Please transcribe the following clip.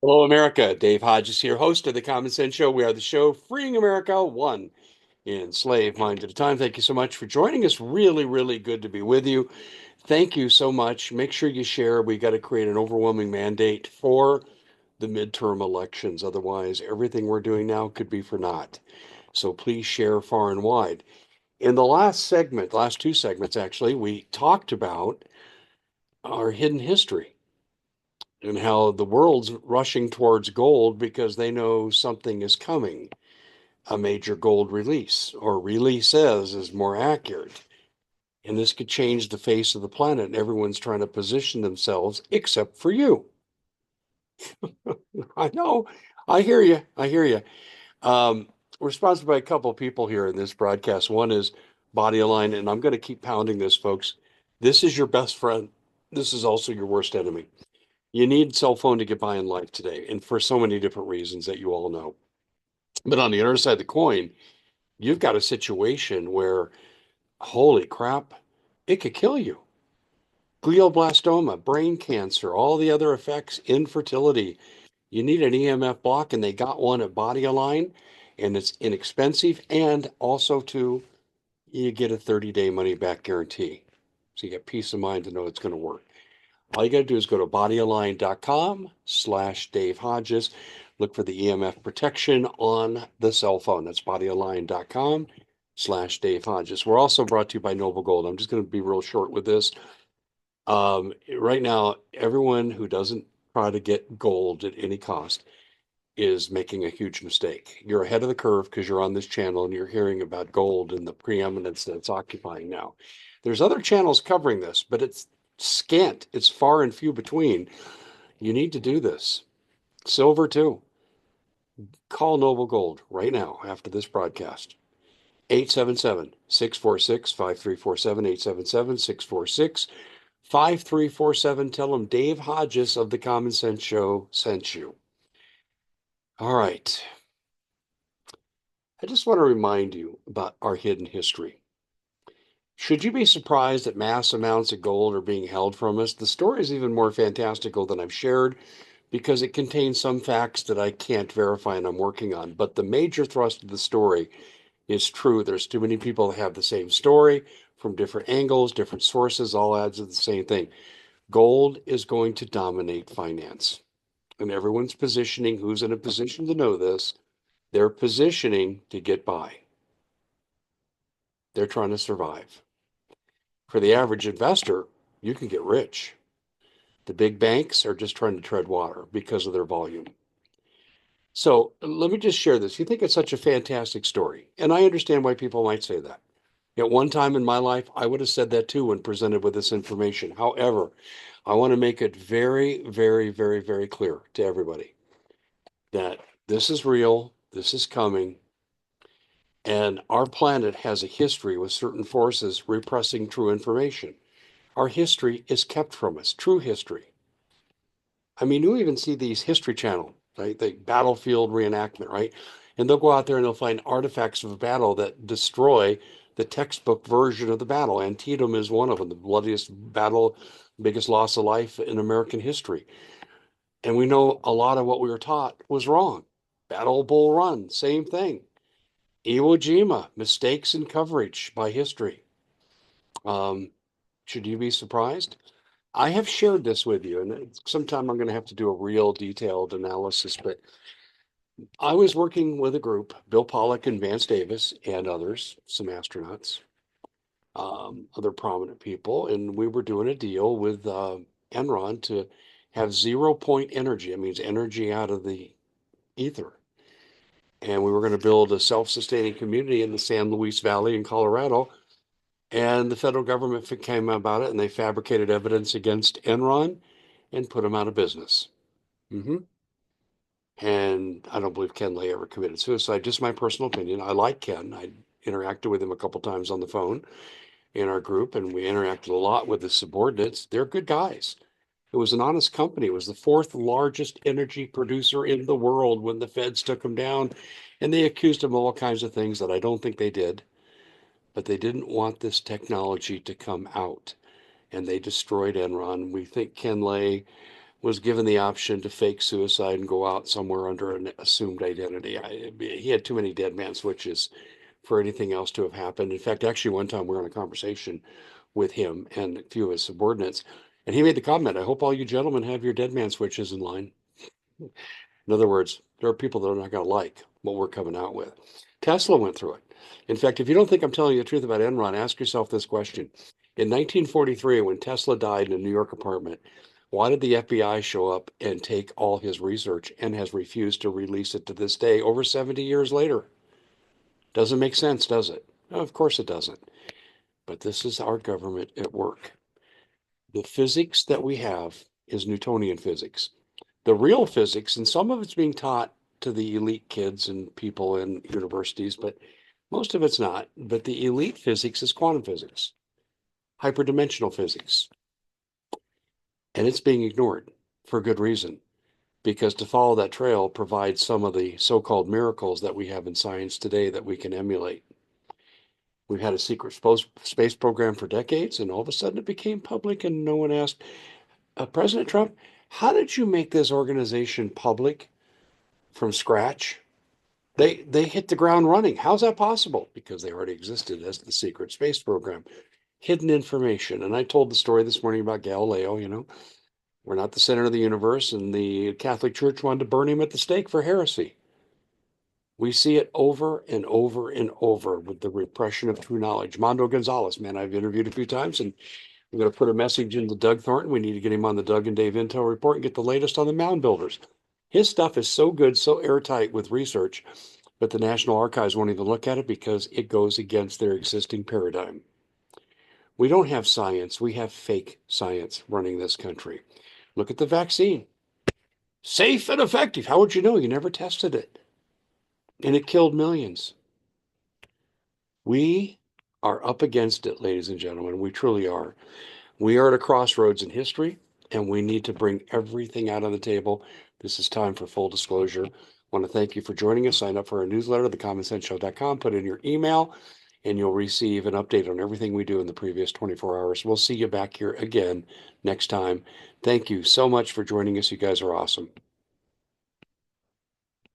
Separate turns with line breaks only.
Hello, America. Dave Hodges here, host of the Common Sense Show. We are the show freeing America one enslaved mind at a time. Thank you so much for joining us. Really, really good to be with you. Thank you so much. Make sure you share. We got to create an overwhelming mandate for the midterm elections. Otherwise, everything we're doing now could be for naught. So please share far and wide. In the last segment, last two segments actually, we talked about our hidden history and how the world's rushing towards gold because they know something is coming, a major gold release, or releases is more accurate. And this could change the face of the planet, and everyone's trying to position themselves except for you. I know. I hear you. I hear you. We're sponsored by a couple of people here in this broadcast. One is Body Align, and I'm going to keep pounding this, folks. This is your best friend. This is also your worst enemy. You need cell phone to get by in life today, and for so many different reasons that you all know. But on the other side of the coin, you've got a situation where, holy crap, it could kill you. Glioblastoma, brain cancer, all the other effects, infertility. You need an EMF block, and they got one at Body Align, and it's inexpensive. And also, too, you get a 30-day money back guarantee. So you get peace of mind to know it's going to work. All you got to do is go to bodyalign.com/Dave Hodges. Look for the EMF protection on the cell phone. That's bodyalign.com/Dave Hodges. We're also brought to you by Noble Gold. I'm just going to be real short with this. Right now, everyone who doesn't try to get gold at any cost is making a huge mistake. You're ahead of the curve because you're on this channel and you're hearing about gold and the preeminence that it's occupying now. There's other channels covering this, but it's scant. It's far and few between. You need to do this. Silver too. Call Noble Gold right now after this broadcast. 877-646-5347, 877-646-5347. Tell them Dave Hodges of the Common Sense Show sent you. All right. I just want to remind you about our hidden history. Should you be surprised that mass amounts of gold are being held from us? The story is even more fantastical than I've shared because it contains some facts that I can't verify and I'm working on. But the major thrust of the story is true. There's too many people that have the same story from different angles, different sources, all adds to the same thing. Gold is going to dominate finance. And everyone's positioning who's in a position to know this. They're positioning to get by. They're trying to survive. For the average investor, you can get rich. The big banks are just trying to tread water because of their volume. So let me just share this. You think it's such a fantastic story, and I understand why people might say that. At one time in my life, I would have said that too when presented with this information. However, I want to make it very, very, very, very clear to everybody that this is real, this is coming, and our planet has a history with certain forces repressing true information. Our history is kept from us, true history. I mean, you even see these History Channel, right? The battlefield reenactment, right? And they'll go out there and they'll find artifacts of a battle that destroy the textbook version of the battle. Antietam is one of them, the bloodiest battle, biggest loss of life in American history. And we know a lot of what we were taught was wrong. Battle Bull Run, same thing. Iwo Jima, mistakes in coverage by history. Um, should you be surprised? I have shared this with you, and sometime I'm going to have to do a real detailed analysis. But I was working with a group, Bill Pollock and Vance Davis, and others, some astronauts, other prominent people, and we were doing a deal with Enron to have 0 point energy. It means energy out of the ether. And we were going to build a self-sustaining community in the San Luis Valley in Colorado. And the federal government came about it and they fabricated evidence against Enron and put them out of business. Hmm. And I don't believe Ken Lay ever committed suicide. Just my personal opinion. I like Ken. I interacted with him a couple times on the phone in our group, and we interacted a lot with his subordinates. They're good guys. It was an honest company. It was the fourth largest energy producer in the world when the feds took him down, and they accused him of all kinds of things that I don't think they did. But they didn't want this technology to come out, and they destroyed Enron. We think Ken Lay was given the option to fake suicide and go out somewhere under an assumed identity. He had too many dead man switches for anything else to have happened. In fact, actually, one time we were in a conversation with him and a few of his subordinates, and he made the comment, I hope all you gentlemen have your dead man switches in line. In other words, there are people that are not going to like what we're coming out with. Tesla went through it. In fact, if you don't think I'm telling you the truth about Enron, ask yourself this question. In 1943, when Tesla died in a New York apartment, why did the FBI show up and take all his research and has refused to release it to this day, over 70 years later? Doesn't make sense, does it? No, of course it doesn't. But this is our government at work. The physics that we have is Newtonian physics. The real physics, and some of it's being taught to the elite kids and people in universities, but most of it's not. But the elite physics is quantum physics, hyperdimensional physics. And it's being ignored for good reason, because to follow that trail provides some of the so-called miracles that we have in science today that we can emulate. We've had a secret space program for decades, and all of a sudden it became public, and no one asked, President Trump, how did you make this organization public from scratch? They hit the ground running. How's that possible? Because they already existed as the secret space program. Hidden information. And I told the story this morning about Galileo, we're not the center of the universe, and the Catholic Church wanted to burn him at the stake for heresy. We see it over and over and over with the repression of true knowledge. Mondo Gonzalez, man, I've interviewed a few times, and I'm going to put a message into Doug Thornton. We need to get him on the Doug and Dave Intel report and get the latest on the mound builders. His stuff is so good, so airtight with research, but the National Archives won't even look at it because it goes against their existing paradigm. We don't have science. We have fake science running this country. Look at the vaccine. Safe and effective. How would you know? You never tested it. And it killed millions. We are up against it, ladies and gentlemen. We truly are. We are at a crossroads in history, and we need to bring everything out on the table. This is time for full disclosure. I want to thank you for joining us. Sign up for our newsletter, thecommonsenseshow.com. Put in your email, and you'll receive an update on everything we do in the previous 24 hours. We'll see you back here again next time. Thank you so much for joining us. You guys are awesome.